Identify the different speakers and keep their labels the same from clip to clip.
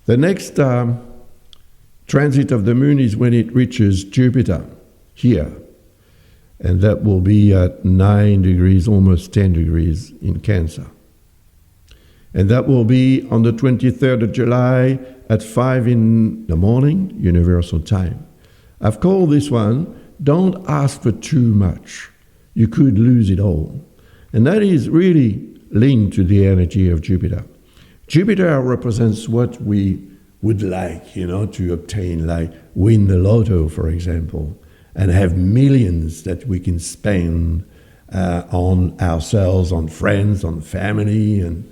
Speaker 1: The next transit of the moon is when it reaches Jupiter here. And that will be at 9 degrees, almost 10 degrees in Cancer. And that will be on the 23rd of July at 5 in the morning, Universal Time. I've called this one, don't ask for too much. You could lose it all. And that is really linked to the energy of Jupiter. Jupiter represents what we would like, to obtain, like win the lotto, for example, and have millions that we can spend on ourselves, on friends, on family, and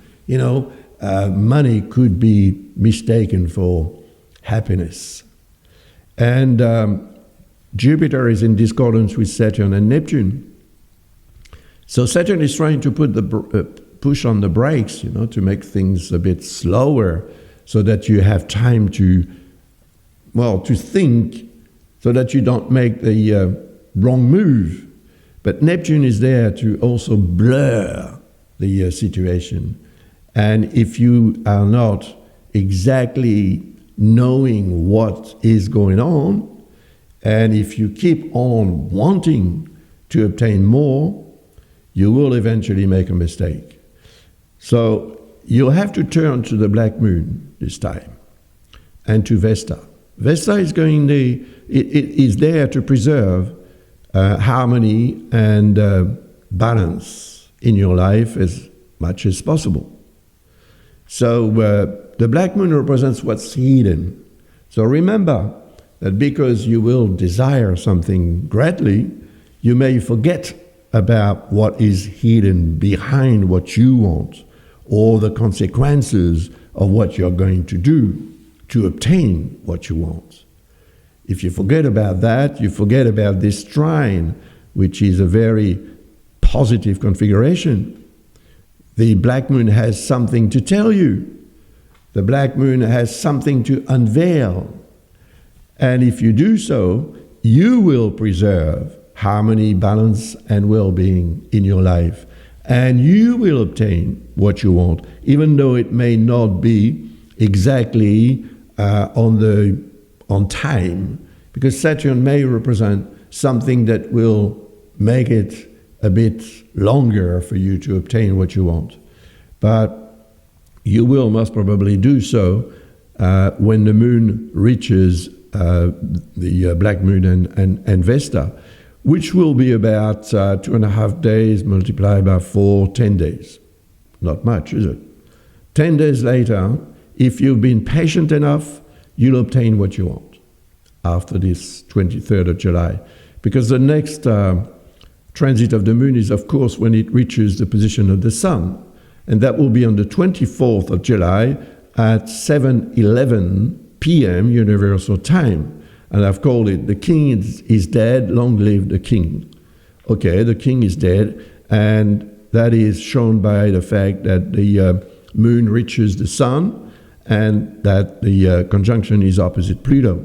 Speaker 1: money could be mistaken for happiness. And Jupiter is in discordance with Saturn and Neptune. So Saturn is trying to put push on the brakes, to make things a bit slower, so that you have time to think, so that you don't make the wrong move. But Neptune is there to also blur the situation. And if you are not exactly knowing what is going on, and if you keep on wanting to obtain more, you will eventually make a mistake. So you'll have to turn to the black moon this time, and to Vesta. Vesta is it is there to preserve harmony and balance in your life as much as possible. So the black moon represents what's hidden. So remember that because you will desire something greatly, you may forget about what is hidden behind what you want, or the consequences of what you're going to do to obtain what you want. If you forget about that, you forget about this trine, which is a very positive configuration. The black moon has something to tell you. The black moon has something to unveil. And if you do so, you will preserve harmony, balance, and well-being in your life. And you will obtain what you want, even though it may not be exactly on time, because Saturn may represent something that will make it a bit longer for you to obtain what you want. But you will most probably do so when the moon reaches the black moon and Vesta, which will be about 2.5 days multiplied by 4, 10 days. Not much, is it? 10 days later, if you've been patient enough, you'll obtain what you want after this 23rd of July. Because the next transit of the moon is, of course, when it reaches the position of the sun. And that will be on the 24th of July at 7:11 p.m. Universal Time. And I've called it, the king is dead, long live the king. Okay, the king is dead, and that is shown by the fact that the moon reaches the sun, and that the conjunction is opposite Pluto.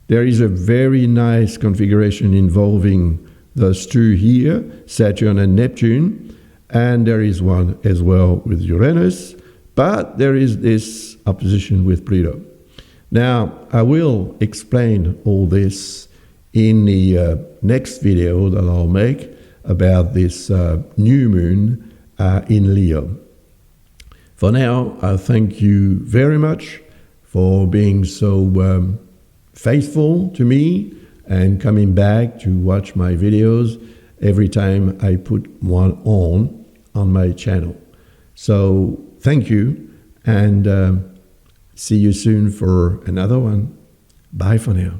Speaker 1: There is a very nice configuration involving those two here, Saturn and Neptune, and there is one as well with Uranus, but there is this opposition with Pluto. Now, I will explain all this in the next video that I'll make about this new moon in Leo. For now, I thank you very much for being so faithful to me and coming back to watch my videos every time I put one on my channel. So thank you, and see you soon for another one. Bye for now.